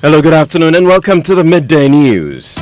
Hello, good afternoon, and welcome to the Midday News.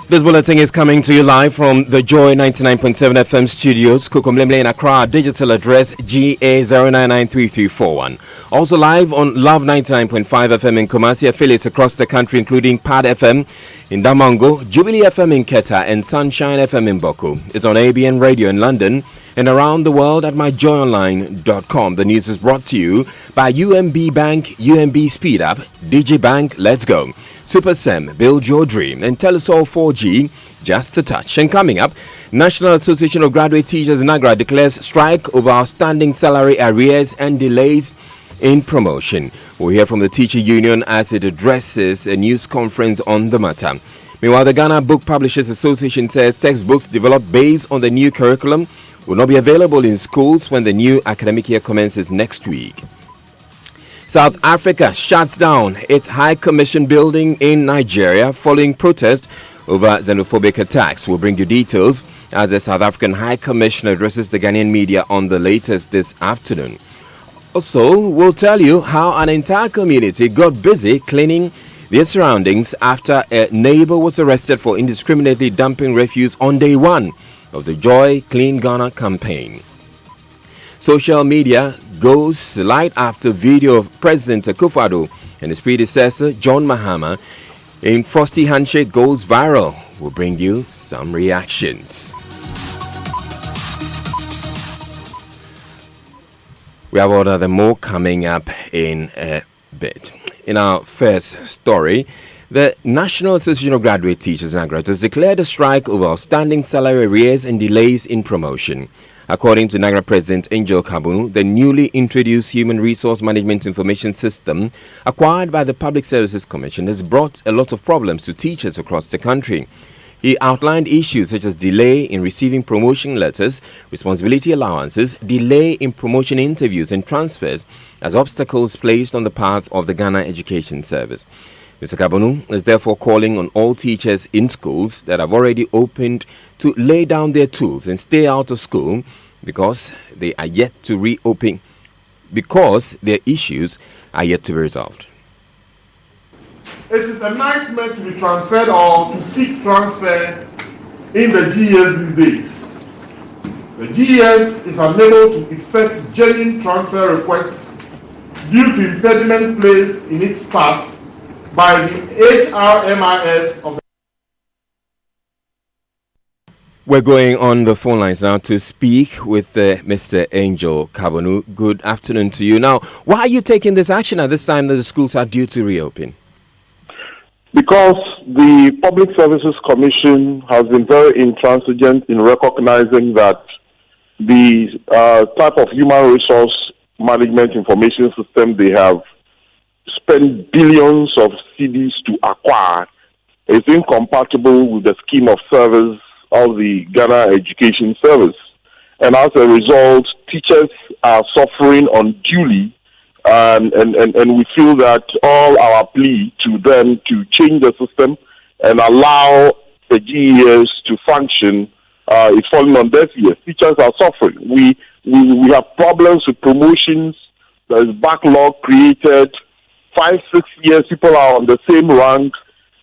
This bulletin is coming to you live from the Joy 99.7 FM studios, Kukumlemle in Accra, digital address GA0993341. Also live on Love 99.5 FM in Kumasi, affiliates across the country, including Pad FM in Damongo, Jubilee FM in Keta, and Sunshine FM in Boku. It's on ABN Radio in London and around the world at myjoyonline.com. The news is brought to you by UMB Bank, UMB Speed Up, DG Bank, Let's Go, Super SEM, Build Your Dream, and Telesol 4G, Just a Touch. And coming up, National Association of Graduate Teachers NAGRA declares strike over outstanding salary arrears and delays in promotion. We'll hear from the teacher union as it addresses a news conference on the matter. Meanwhile, the Ghana Book Publishers Association says textbooks developed based on the new curriculum will not be available in schools when the new academic year commences next week. South Africa shuts down its High Commission building in Nigeria following protest over xenophobic attacks. We'll bring you details as the South African High Commission addresses the Ghanaian media on the latest this afternoon. Also, we'll tell you how an entire community got busy cleaning their surroundings after a neighbor was arrested for indiscriminately dumping refuse on day one of the Joy Clean Ghana campaign. Social media goes light after video of President Akufo-Addo and his predecessor John Mahama in frosty handshake goes viral. We'll bring you some reactions. We have all other more coming up in a bit. In our first story, the National Association of Graduate Teachers NAGRA has declared a strike over outstanding salary arrears and delays in promotion. According to NAGRA President Angel Kabunu, the newly introduced Human Resource Management Information System acquired by the Public Services Commission has brought a lot of problems to teachers across the country. He outlined issues such as delay in receiving promotion letters, responsibility allowances, delay in promotion interviews and transfers as obstacles placed on the path of the Ghana Education Service. Mr. Kabunu is therefore calling on all teachers in schools that have already opened to lay down their tools and stay out of school because they are yet to reopen, because their issues are yet to be resolved. It is a nightmare to be transferred or to seek transfer in the GES these days. The GES is unable to effect genuine transfer requests due to impediment placed in its path by the HRMIS of the. We're going on the phone lines now to speak with Mr. Angel Kabunu. Good afternoon to you. Now, why are you taking this action at this time that the schools are due to reopen? Because the Public Services Commission has been very intransigent in recognizing that the type of human resource management information system they have spent billions of CDs to acquire is incompatible with the scheme of service of the Ghana Education Service. And as a result, teachers are suffering unduly, and we feel that all our plea to them to change the system and allow the GES to function is falling on deaf ears. Teachers are suffering. We have problems with promotions. There is backlog created. 5-6 years, people are on the same rank.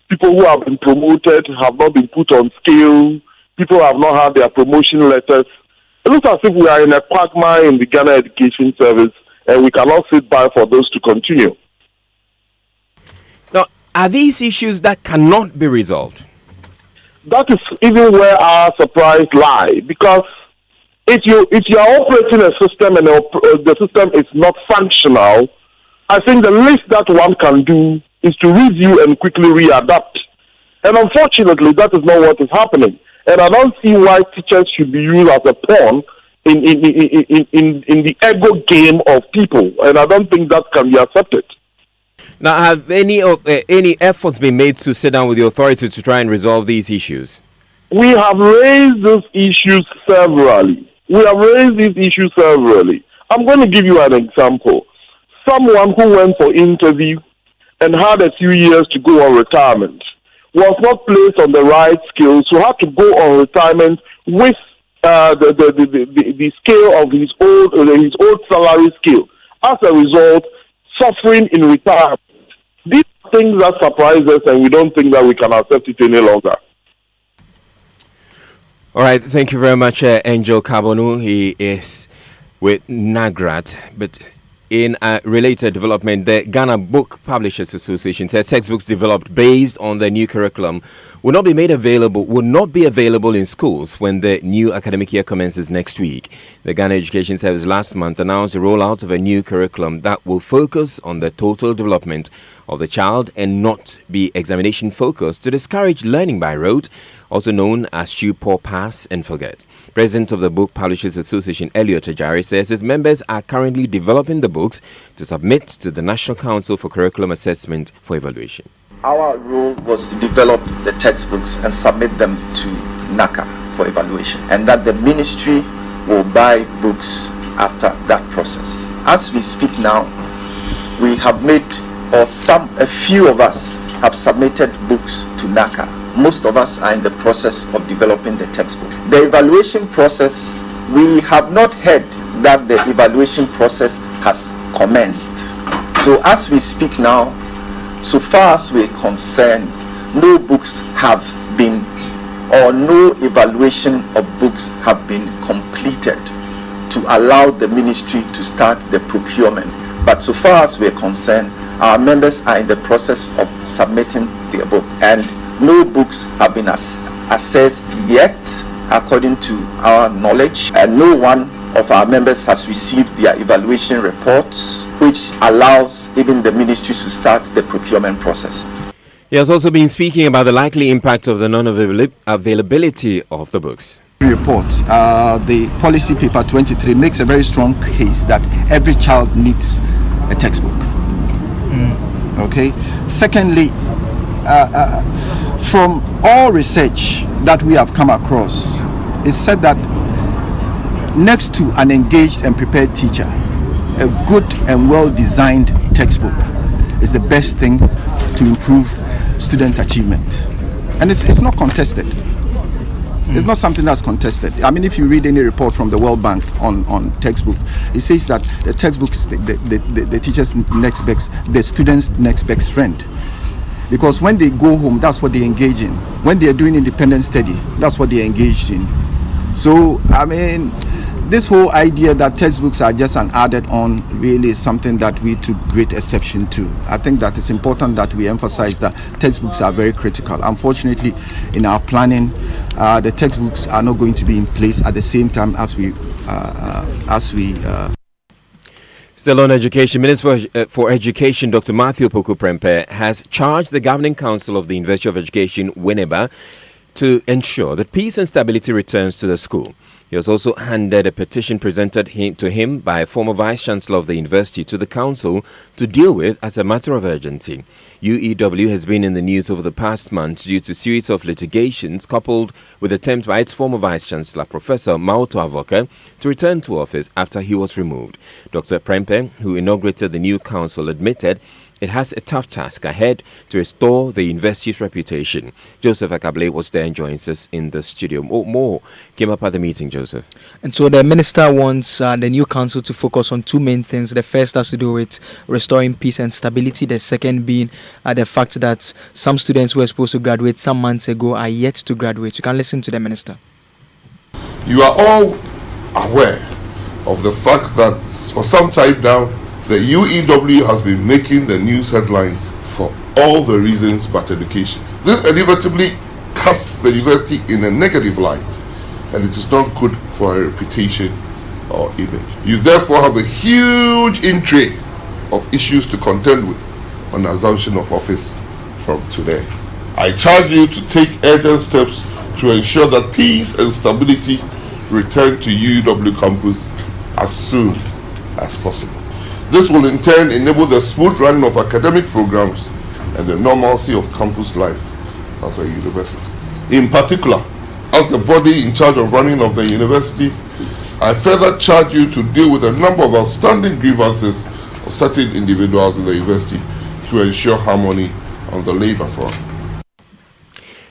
People who have been promoted have not been put on scale. People have not had their promotion letters. It looks as if we are in a quagmire in the Ghana Education Service, and we cannot sit by for those to continue. Now, are these issues that cannot be resolved? That is even where our surprise lies, because if you are operating a system and the system is not functional, I think the least that one can do is to review and quickly readapt. And unfortunately, that is not what is happening. And I don't see why teachers should be used as a pawn in the ego game of people. And I don't think that can be accepted. Now, have any efforts been made to sit down with the authorities to try and resolve these issues? We have raised these issues severally. I'm going to give you an example. Someone who went for interview and had a few years to go on retirement was not placed on the right skills, so had to go on retirement with the scale of his old salary scale. as a result, suffering in retirement. These are things that surprise us, and we don't think that we can accept it any longer. All right, thank you very much, Angel Kabonu. He is with NAGRAT, but in a related development, the Ghana Book Publishers Association said textbooks developed based on the new curriculum will not be available in schools when the new academic year commences next week. The Ghana Education Service last month announced the rollout of a new curriculum that will focus on the total development of the child and not be examination focused to discourage learning by rote, also known as chew, pour, pass and forget. President of the Book Publishers Association, Elliot Ajari, says his members are currently developing the books to submit to the National Council for Curriculum Assessment for evaluation. Our role was to develop the textbooks and submit them to NACA for evaluation, and that the ministry will buy books after that process. As we speak now, we have made, a few of us have submitted books to NACA. Most of us are in the process of developing the textbook. The evaluation process, we have not heard that the evaluation process has commenced. So as we speak now, so far as we're concerned, no books have been, or no evaluation of books have been completed to allow the ministry to start the procurement. But so far as we're concerned, our members are in the process of submitting their book, and no books have been assessed yet according to our knowledge, and no one of our members has received their evaluation reports, which allows even the ministry to start the procurement process. He has also been speaking about the likely impact of the non-availability of the books. Report, the policy paper 23 makes a very strong case that every child needs a textbook. Okay. Secondly, from all research that we have come across, it's said that next to an engaged and prepared teacher, a good and well-designed textbook is the best thing to improve student achievement. And it's not contested. It's not something that's contested. I mean, if you read any report from the World Bank on textbooks, it says that the textbook is the teacher's next best, the student's next best friend. Because when they go home, that's what they engage in. When they are doing independent study, that's what they are engaged in. So, I mean, this whole idea that textbooks are just an added on really is something that we took great exception to. I think that it's important that we emphasize that textbooks are very critical. Unfortunately, in our planning, the textbooks are not going to be in place at the same time as we Still on education, Minister for Education Dr. Matthew Poku Prempeh has charged the Governing Council of the University of Education, Winneba, to ensure that peace and stability returns to the school. He has also handed a petition presented to him by a former Vice-Chancellor of the university to the council to deal with as a matter of urgency. UEW has been in the news over the past month due to a series of litigations coupled with attempts by its former Vice-Chancellor, Professor Mauto Avoka, to return to office after he was removed. Dr. Prempeh, who inaugurated the new council, admitted it has a tough task ahead to restore the university's reputation. Joseph Akable was there and joins us in the studio. More came up at the meeting, Joseph. And so the minister wants the new council to focus on two main things. The first has to do with restoring peace and stability. The second being the fact that some students who were supposed to graduate some months ago are yet to graduate. You can listen to the minister. You are all aware of the fact that for some time now, the UEW has been making the news headlines for all the reasons but education. This inevitably casts the university in a negative light, and it is not good for a reputation or image. You therefore have a huge entry of issues to contend with on assumption of office from today. I charge you to take urgent steps to ensure that peace and stability return to UEW campus as soon as possible. This will in turn enable the smooth running of academic programs and the normalcy of campus life at the university. In particular, as the body in charge of running of the university, I further charge you to deal with a number of outstanding grievances of certain individuals in the university to ensure harmony on the labor front.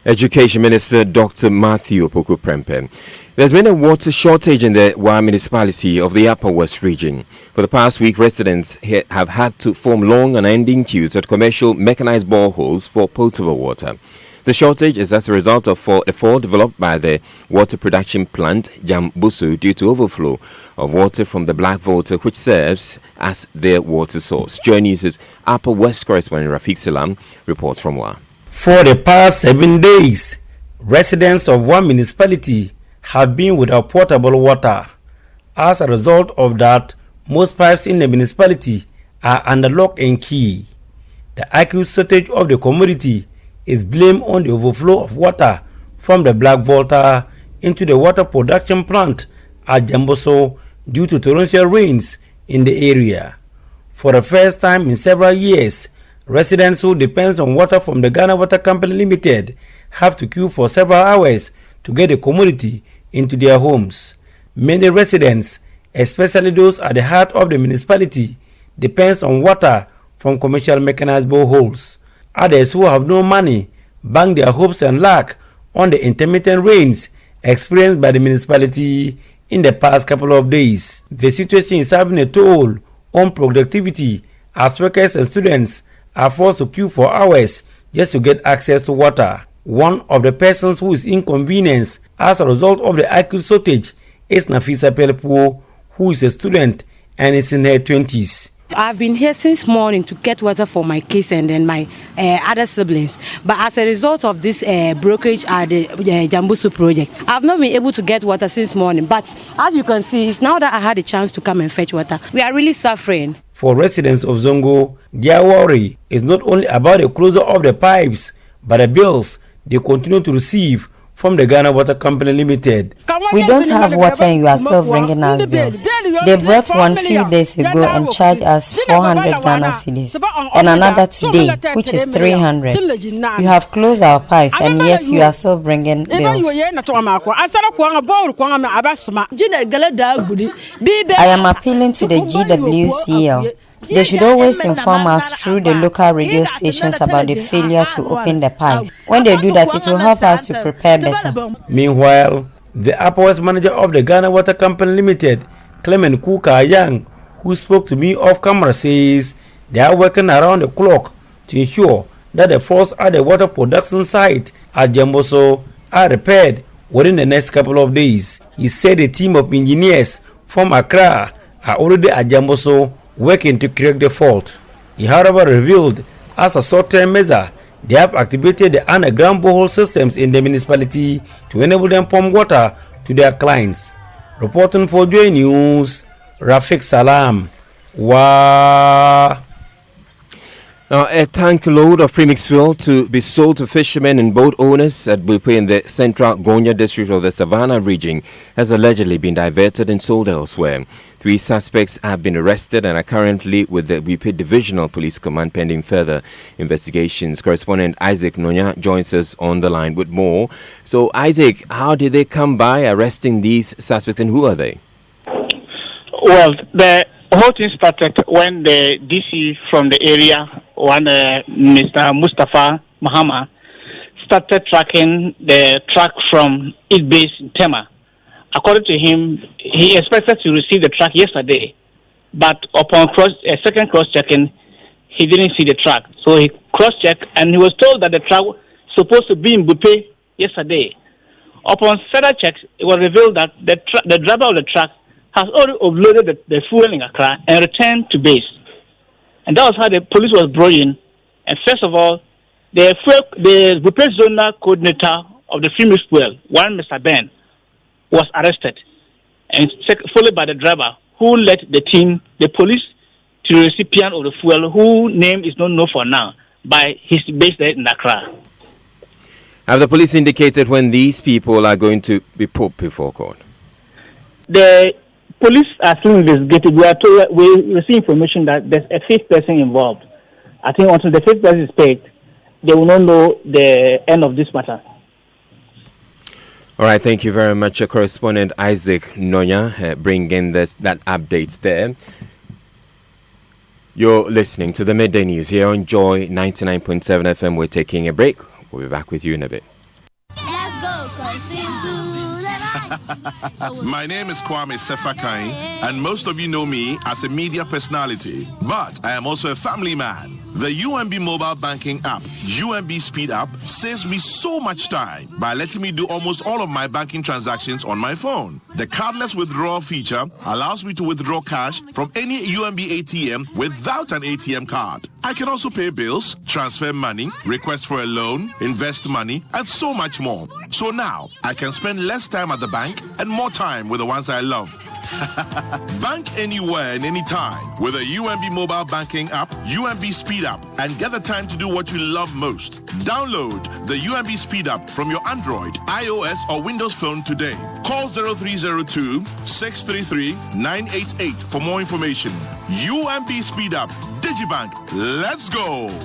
Education Minister Dr. Matthew Opoku Prempeh. There's been a water shortage in the Wa municipality of the Upper West region. For the past week, residents here have had to form long and ending queues at commercial mechanized boreholes for potable water. The shortage is as a result of a fault developed by the water production plant Jambusu due to overflow of water from the Black Volta, which serves as their water source. Joy News' Upper West correspondent Rafiq Salam reports from Wa. For the past 7 days, residents of one municipality have been without potable water. As a result of that, most pipes in the municipality are under lock and key. The acute shortage of the commodity is blamed on the overflow of water from the Black Volta into the water production plant at Jamboso due to torrential rains in the area. For the first time in several years, residents who depend on water from the Ghana Water Company Limited have to queue for several hours to get the commodity into their homes. Many residents, especially those at the heart of the municipality, depend on water from commercial mechanized boreholes. Others who have no money bank their hopes and luck on the intermittent rains experienced by the municipality in the past couple of days. The situation is having a toll on productivity as workers and students are forced to queue for hours just to get access to water. One of the persons who is inconvenienced as a result of the acute shortage is Nafisa Pelpo, who is a student and is in her 20s. I've been here since morning to get water for my kids and then my other siblings. But as a result of this brokerage at the Jambusu project, I've not been able to get water since morning. But as you can see, it's now that I had a chance to come and fetch water. We are really suffering. For residents of Zongo, their worry is not only about the closure of the pipes, but the bills they continue to receive from the Ghana Water Company Limited. We don't have water and you are still bringing us bills. They brought one few days ago and charged us 400 Ghana cedis and another today, which is 300. You have closed our pipes and yet you are still bringing bills. I am appealing to the GWCL. They should always inform us through the local radio stations about the failure to open the pipe. When they do that, it will help us to prepare better. Meanwhile, the Upper West manager of the Ghana Water Company Limited, Clement Kuka Yang, who spoke to me off camera, says they are working around the clock to ensure that the faults at the water production site at Jamboso are repaired within the next couple of days. He said a team of engineers from Accra are already at Jamboso working to correct the fault. He however revealed as a short-term measure they have activated the underground borehole systems in the municipality to enable them pump water to their clients. Reporting for Joy News, Rafiq Salam. Wow. Now, a tank load of premix fuel to be sold to fishermen and boat owners at Bupe in the central Gonya district of the Savannah region has allegedly been diverted and sold elsewhere. 3 suspects have been arrested and are currently with the Bupe Divisional Police Command pending further investigations. Correspondent Isaac Nonya joins us on the line with more. So, Isaac, how did they come by arresting these suspects and who are they? Well, the whole thing started when the DC from the area, Mr. Mustafa Mahama, started tracking the truck from its base in Tema. According to him, he expected to receive the truck yesterday, but upon a second cross-checking, he didn't see the truck. So he cross-checked, and he was told that the truck was supposed to be in Bupe yesterday. Upon further checks, it was revealed that the driver of the truck has already offloaded the fuel in Accra and returned to base. And that was how the police was brought in. And first of all, the Bupe zonal coordinator of the Freemix Fuel, one Mr. Ben, was arrested, and followed by the driver, who led the team, the police, to the recipient of the fuel, whose name is not known for now, by his base there in Accra. Have the police indicated when these people are going to be put before court? The police are still investigating. We receive information that there's a 5th person involved. I think until the 5th person is paid, they will not know the end of this matter. All right, thank you very much, correspondent Isaac Nonya, bringing that updates there. You're listening to the Midday News here on Joy 99.7 FM. We're taking a break. We'll be back with you in a bit. My name is Kwame Sefakai, and most of you know me as a media personality, but I am also a family man. The UMB mobile banking app, UMB Speed App, saves me so much time by letting me do almost all of my banking transactions on my phone. The cardless withdrawal feature allows me to withdraw cash from any UMB ATM without an ATM card. I can also pay bills, transfer money, request for a loan, invest money, and so much more. So now, I can spend less time at the bank and more time with the ones I love. Bank anywhere and anytime with a UMB mobile banking app, UMB Speed App, and get the time to do what you love most. Download the UMB Speed App from your Android, iOS, or Windows phone today. Call 0302 633 988 for more information. UMB Speed App, Digibank, let's go!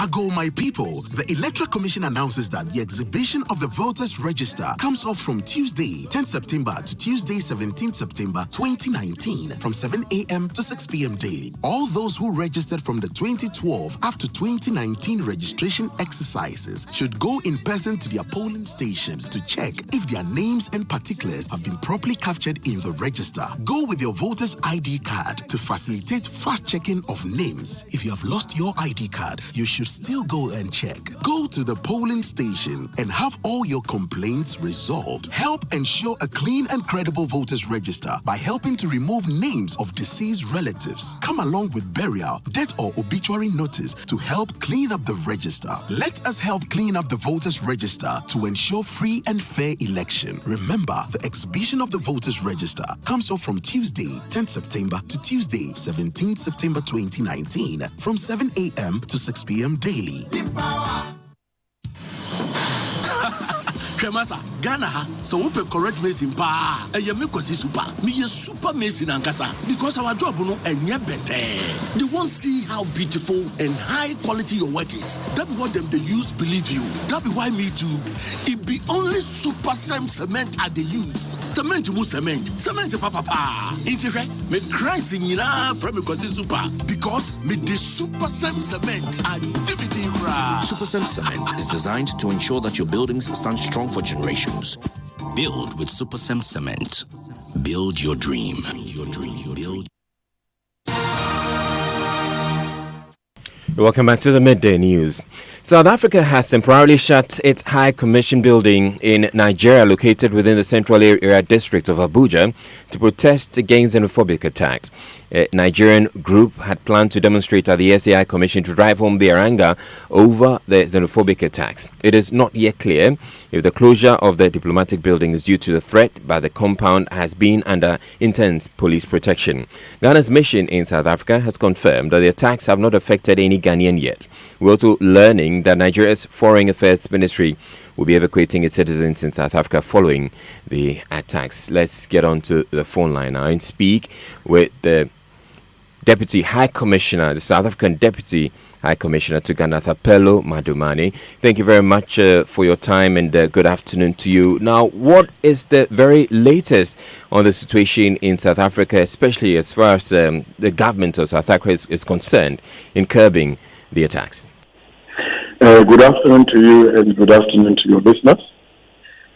Ago, my people, the Electoral Commission announces that the exhibition of the Voters Register comes off from Tuesday, 10 September to Tuesday, 17 September 2019 from 7 a.m. to 6 p.m. daily. All those who registered from the 2012 after 2019 registration exercises should go in person to their polling stations to check if their names and particulars have been properly captured in the register. Go with your voter's ID card to facilitate fast checking of names. If you have lost your ID card, you should still go and check. Go to the polling station and have all your complaints resolved. Help ensure a clean and credible voters register by helping to remove names of deceased relatives. Come along with burial, death or obituary notice to help clean up the register. Let us help clean up the voters register to ensure free and fair election. Remember, the exhibition of the voters register comes off from Tuesday, 10 September to Tuesday, 17 September 2019 from 7 a.m. to 6 p.m. daily. Kremasa, Ghana, so we correct Mason pa. And you make us super. Me a super Mason ankasa. Because our job no and better. They won't see how beautiful and high quality your work is. That be what them they use believe you. That be why me too. It be only super same cement at the use. Cement mu cement. Cement papa pa. Intere me cries in ina from because super. Because me the super same cement and DVD ra. Super Same Cement is designed to ensure that your buildings stand strong for generations. Build with Super Same Cement. Build your dream. Build. Welcome back to the Midday News. South Africa has temporarily shut its High Commission building in Nigeria, located within the Central Area District of Abuja, to protest against xenophobic attacks. A Nigerian group had planned to demonstrate at the SAI Commission to drive home their anger over the xenophobic attacks. It is not yet clear if the closure of the diplomatic building is due to the threat, but the compound has been under intense police protection. Ghana's mission in South Africa has confirmed that the attacks have not affected any Ghanaian yet. We're also learning that Nigeria's Foreign Affairs Ministry will be evacuating its citizens in South Africa following the attacks. Let's get on to the phone line now and speak with the Deputy High Commissioner, the South African Deputy High Commissioner to Ghana, Thapelo Madumani. Thank you very much for your time and good afternoon to you. Now, what is the very latest on the situation in South Africa, especially as far as the government of South Africa is concerned in curbing the attacks? Good afternoon to you and good afternoon to your listeners.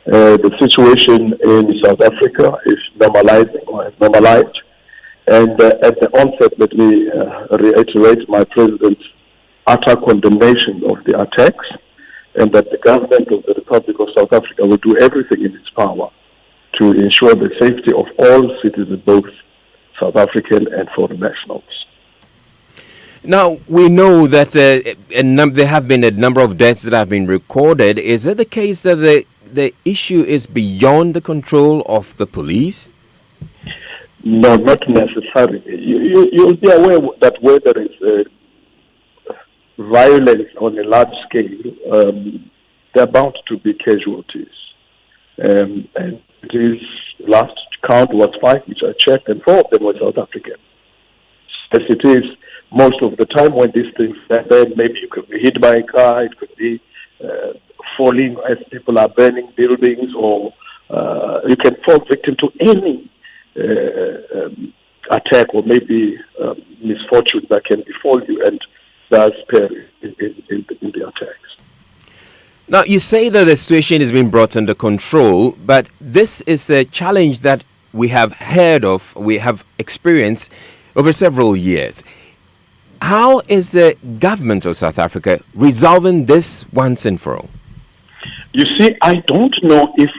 The situation in South Africa is normalizing or has normalized. And at the onset, let me reiterate my President's utter condemnation of the attacks, and that the government of the Republic of South Africa will do everything in its power to ensure the safety of all citizens, both South African and foreign nationals. Now, we know that there have been a number of deaths that have been recorded. Is it the case that the issue is beyond the control of the police? No, not necessarily. You'll be aware that where there is violence on a large scale, there are bound to be casualties. And it is, last count was 5, which I checked, and 4 of them were South African. As it is, most of the time when these things happen, maybe you could be hit by a car, it could be falling as people are burning buildings, or you can fall victim to any attack or maybe misfortune that can befall you, and thus perish in the attacks. Now, you say that the situation is being brought under control, but this is a challenge that we have heard of, we have experienced over several years. How is the government of South Africa resolving this once and for all? You see, I don't know if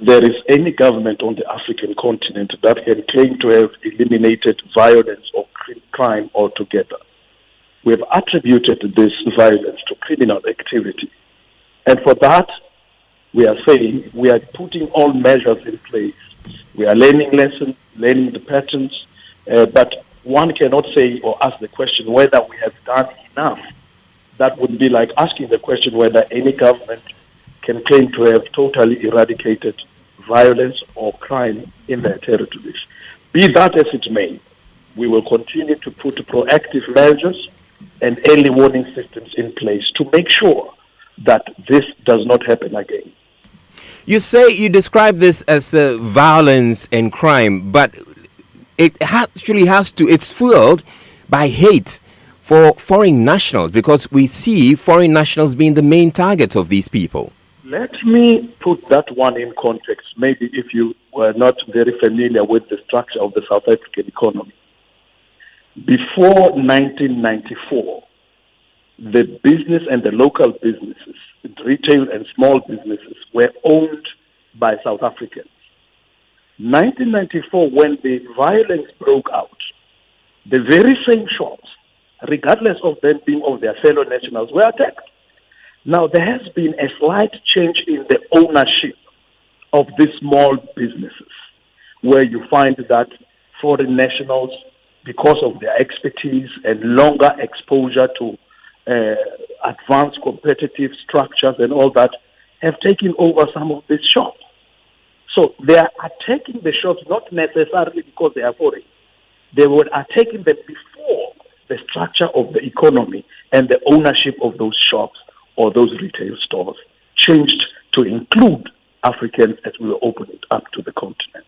there is any government on the African continent that can claim to have eliminated violence or crime altogether. We have attributed this violence to criminal activity. And for that, we are saying we are putting all measures in place. We are learning lessons, learning the patterns, but one cannot say or ask the question whether we have done enough. That would be like asking the question whether any government can claim to have totally eradicated violence or crime in their territories. Be that as it may, we will continue to put proactive measures and early warning systems in place to make sure that this does not happen again. You describe this as violence and crime, but it actually it's fueled by hate for foreign nationals, because we see foreign nationals being the main targets of these people. Let me put that one in context, maybe if you were not very familiar with the structure of the South African economy. Before 1994, the business and the local businesses, retail and small businesses, were owned by South Africans. 1994, when the violence broke out, the very same shops, regardless of them being of their fellow nationals, were attacked. Now, there has been a slight change in the ownership of these small businesses, where you find that foreign nationals, because of their expertise and longer exposure to advanced competitive structures and all that, have taken over some of these shops. So they are attacking the shops not necessarily because they are foreign. They were attacking them before the structure of the economy and the ownership of those shops or those retail stores changed to include Africans as we were opening up to the continent.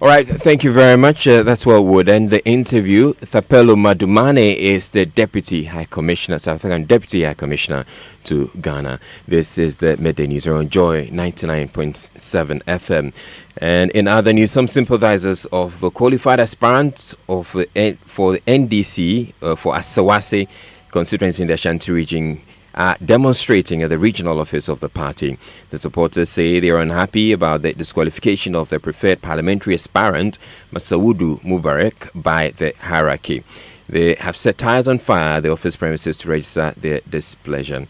All right, thank you very much. That's what would end the interview. Thapelo Madumane is the Deputy High Commissioner, South African Deputy High Commissioner to Ghana. This is the Midday News on Joy 99.7 FM. And in other news, some sympathizers of qualified aspirants for the NDC for Asawase constituency in the Ashanti region are demonstrating at the regional office of the party. The supporters say they are unhappy about the disqualification of their preferred parliamentary aspirant, Masaudu Mubarak, by the hierarchy. They have set tires on fire at the office premises to register their displeasure.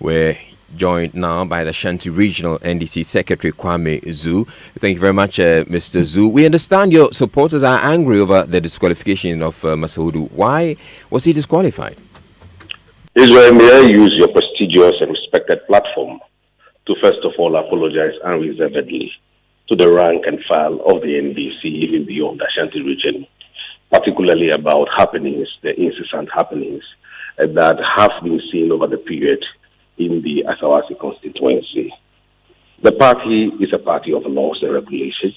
We're joined now by the Ashanti Regional NDC Secretary Kwame Zhu. Thank you very much, Mr. Zhu. We understand your supporters are angry over the disqualification of Masaudu. Why was he disqualified? Israel, may I use your prestigious and respected platform to first of all apologize unreservedly to the rank and file of the NDC, even beyond the Ashanti region, particularly about happenings, the incessant happenings that have been seen over the period in the Asawase constituency. The party is a party of laws and regulations.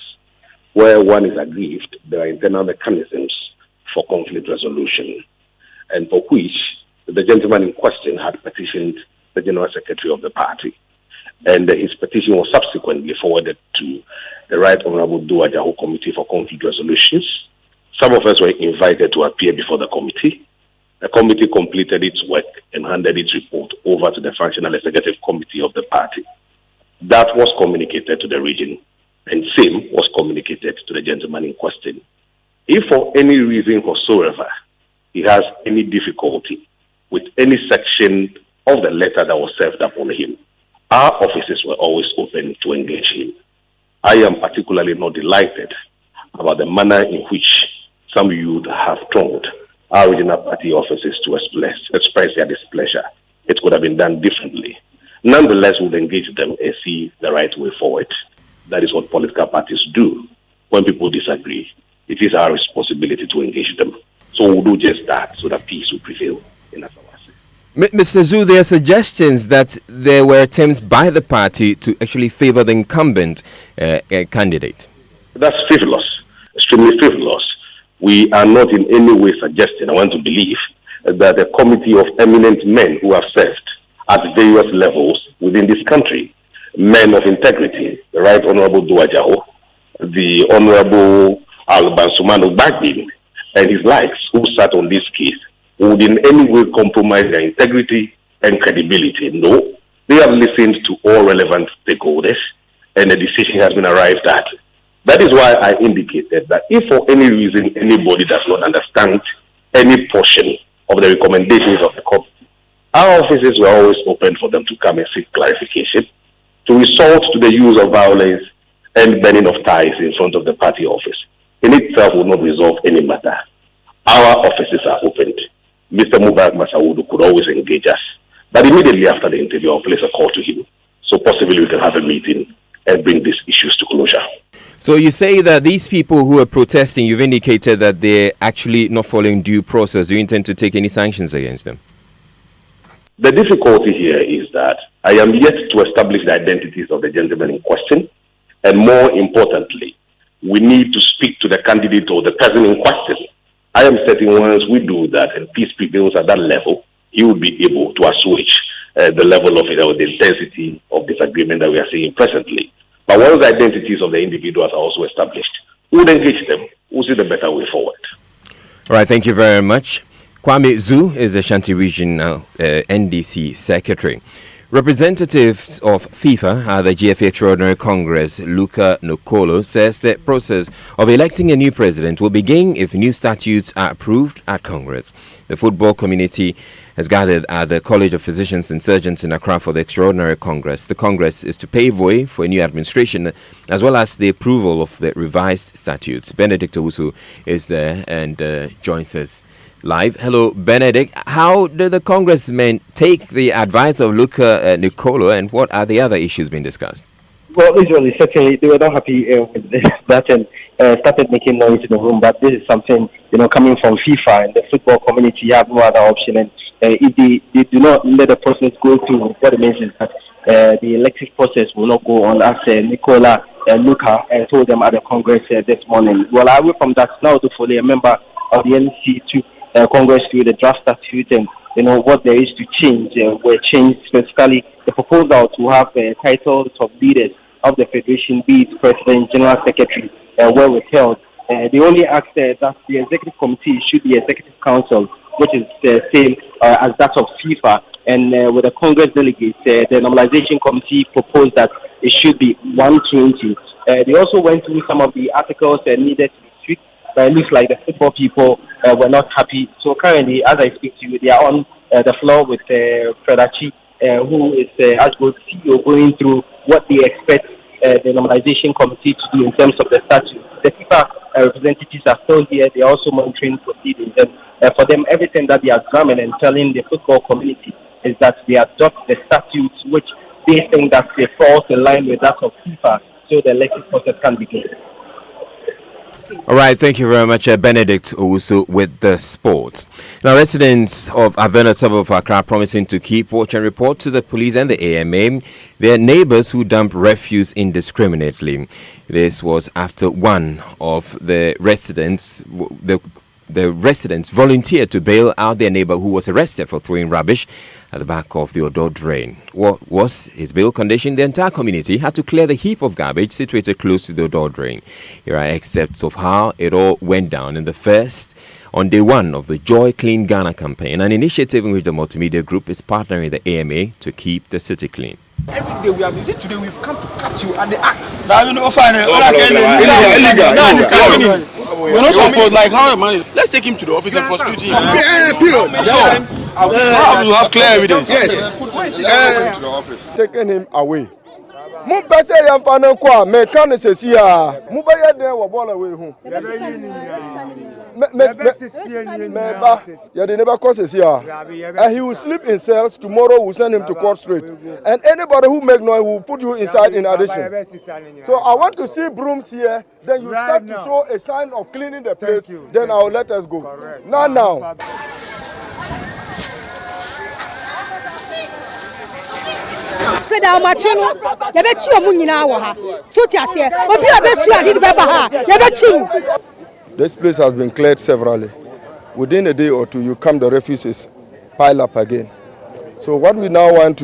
Where one is aggrieved, there are internal mechanisms for conflict resolution, and for which the gentleman in question had petitioned the General Secretary of the party. And his petition was subsequently forwarded to the Right Honorable Duajahu Committee for Conflict Resolutions. Some of us were invited to appear before the committee. The committee completed its work and handed its report over to the Functional Executive Committee of the party. That was communicated to the region, and same was communicated to the gentleman in question. If for any reason whatsoever he has any difficulty with any section of the letter that was served upon him, our offices were always open to engage him. I am particularly not delighted about the manner in which some youth have turned our regional party offices to express their displeasure. It could have been done differently. Nonetheless, we'll engage them and see the right way forward. That is what political parties do. When people disagree, it is our responsibility to engage them. So we'll do just that so that peace will prevail in Asawase. Mr. Zhu, there are suggestions that there were attempts by the party to actually favor the incumbent candidate. That's frivolous, extremely frivolous. We are not in any way suggesting, I want to believe, that a committee of eminent men who have served at various levels within this country. Men of integrity, the Right Honorable Duajaho, the Honorable Alban Sumano Bagbin, and his likes, who sat on this case, would in any way compromise their integrity and credibility. No, they have listened to all relevant stakeholders, and a decision has been arrived at. That is why I indicated that if for any reason anybody does not understand any portion of the recommendations of the committee, our offices were always open for them to come and seek clarification. To resort to the use of violence and burning of ties in front of the party office in itself will not resolve any matter. Our offices are opened. Mr. Mubarak Masawudu could always engage us, but immediately after the interview, I'll place a call to him. So possibly we can have a meeting and bring these issues to closure. So you say that these people who are protesting, you've indicated that they're actually not following due process. Do you intend to take any sanctions against them? The difficulty here is that I am yet to establish the identities of the gentlemen in question, and more importantly, we need to speak to the candidate or the person in question. I am certain once we do that and peace prevails at that level, he will be able to assuage the level of it or the intensity of disagreement that we are seeing presently. But once the identities of the individuals are also established, we will engage them. We'll see the better way forward. All right, thank you very much. Kwame Zu is Ashanti Regional NDC Secretary. Representatives of FIFA at the GFA Extraordinary Congress, Luca Nokolo, says the process of electing a new president will begin if new statutes are approved at Congress. The football community has gathered at the College of Physicians and Surgeons in Accra for the Extraordinary Congress. The Congress is to pave way for a new administration as well as the approval of the revised statutes. Benedict Owusu is there and joins us live. Hello, Benedict. How did the congressmen take the advice of Luca Nicolo, and what are the other issues being discussed? Well, usually, certainly, they were not happy with that and started making noise in the room. But this is something, coming from FIFA and the football community. You have no other option. And if they do not let the process go through, what it means is that the elective process will not go on, as Luca told them at the Congress this morning. Well, away from that, now to follow a member of the NC to Congress through the draft statute and what there is to change were changed, specifically the proposal to have titles of leaders of the federation, be it president, general secretary, were withheld. They only asked that the executive committee should be executive council, which is the same as that of FIFA. And with the Congress delegates, the normalization committee proposed that it should be 120. They also went through some of the articles needed to be tweaked, but it looks like the football people were not happy. So currently, as I speak to you, they are on the floor with Fredachi, who is as good CEO, going through what they expect the normalization committee to do in terms of the statute. The FIFA representatives are still here. They are also monitoring proceedings. And for them, everything that they are drumming and telling the football community is that they adopt the statutes which they think that they falls in line with that of FIFA, so the elective process can begin. All right, thank you very much, Benedict Owusu with the sports. Now, residents of Avena suburb of Accra promising to keep watch and report to the police and the AMA their neighbors who dump refuse indiscriminately. This was after one of the residents, the residents volunteered to bail out their neighbor who was arrested for throwing rubbish at the back of the Odo drain. What was his bail condition? The entire community had to clear the heap of garbage situated close to the Odo drain. Here are excerpts of how it all went down on day one of the Joy Clean Ghana campaign, an initiative in which the multimedia group is partnering with the AMA to keep the city clean. Every day we are busy. Today we've come to catch you at the act. We're not supposed, like, how am I? Let's take him to the office and prosecute him. Sometimes we have clear evidence. Yes. Taking him away. Mumpese yamfana kwa mekane sesia mubaya den wo ball away hu meba ya de never cause sesia and he will sleep in cells. Tomorrow we'll send him to court straight, and anybody who make noise will put you inside in addition. So I want to see brooms here, then you start to show a sign of cleaning the place, then I'll let us go. Not now. Feda machino yabechi omunyina wo ha so ti ase obi abesu ade de beba ha yabechi. This place has been cleared severally. Within a day or two, you come, the refugees pile up again. So what we want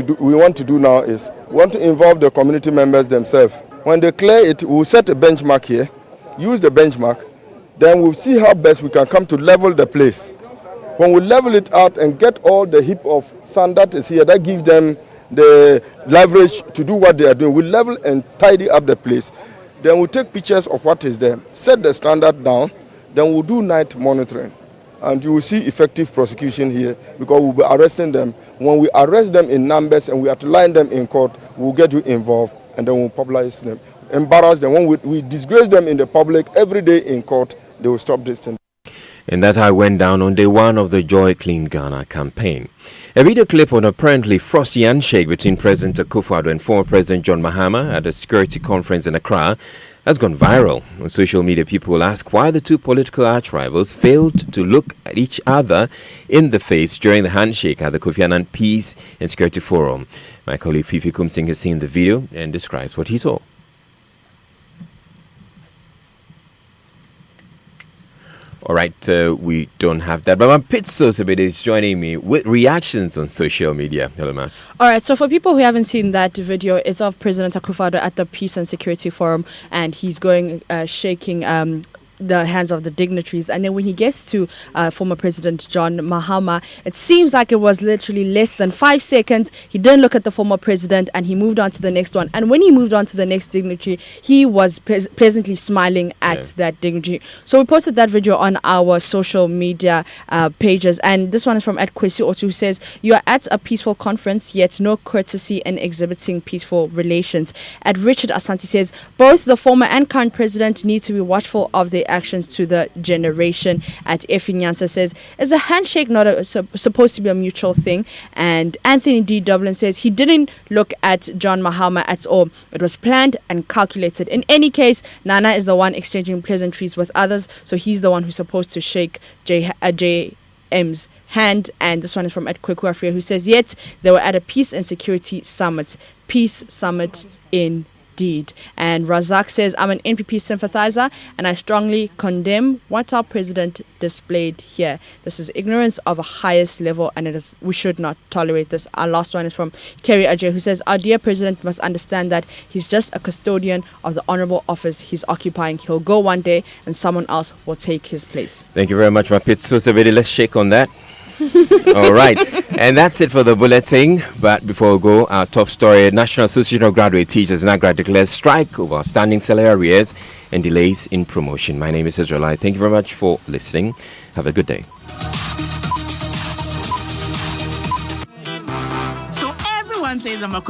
to do now is we want to involve the community members themselves. When they clear it, we'll set a benchmark here, use the benchmark, then we'll see how best we can come to level the place. When we level it out and get all the heap of sand that is here, that gives them the leverage to do what they are doing, we level and tidy up the place. Then we'll take pictures of what is there, set the standard down, then we'll do night monitoring. And you will see effective prosecution here because we'll be arresting them. When we arrest them in numbers and we have to line them in court, we'll get you involved and then we'll publicize them, embarrass them. When we disgrace them in the public every day in court, they will stop this thing. And that I went down on day one of the Joy Clean Ghana campaign. A video clip on apparently frosty handshake between President Akufo-Addo and former President John Mahama at a security conference in Accra has gone viral. On social media, people will ask why the two political arch-rivals failed to look at each other in the face during the handshake at the Kofi Annan Peace and Security Forum. My colleague Fifi Kumsing has seen the video and describes what he saw. All right, we don't have that. But Mampit Sosebede is joining me with reactions on social media. Hello, Matt. All right, so for people who haven't seen that video, it's of President Akufo-Addo at the Peace and Security Forum, and he's going shaking the hands of the dignitaries. And then when he gets to former President John Mahama, it seems like it was literally less than 5 seconds. He didn't look at the former president and he moved on to the next one. And when he moved on to the next dignitary, he was pleasantly smiling at that dignitary. So we posted that video on our social media pages. And this one is from @Kwesi Otu, who says, "You are at a peaceful conference, yet no courtesy in exhibiting peaceful relations." Richard Asante says, "Both the former and current president need to be watchful of their actions to the generation." Effie Nyansa says, "Is a handshake not supposed to be a mutual thing?" And Anthony D. Dublin says, "He didn't look at John Mahama at all. It was planned and calculated. In any case, Nana is the one exchanging pleasantries with others, so he's the one who's supposed to shake JM's hand." And this one is from @Kwekuafria, who says, "Yet they were at a peace and security summit. Peace summit indeed." And Razak says, "I'm an NPP sympathizer and I strongly condemn what our president displayed here. This is ignorance of a highest level and we should not tolerate this." Our last one is from Kerry Ajay, who says, "Our dear president must understand that he's just a custodian of the honorable office he's occupying. He'll go one day and someone else will take his place." Thank you very much, Mapit Sosebede. Let's shake on that. All right, and that's it for the bulletin. But before we go, our top story: National Association of Graduate Teachers NAGRA declares strike over outstanding salary arrears and delays in promotion. My name is Israelite. Thank you very much for listening. Have a good day. So everyone says I'm a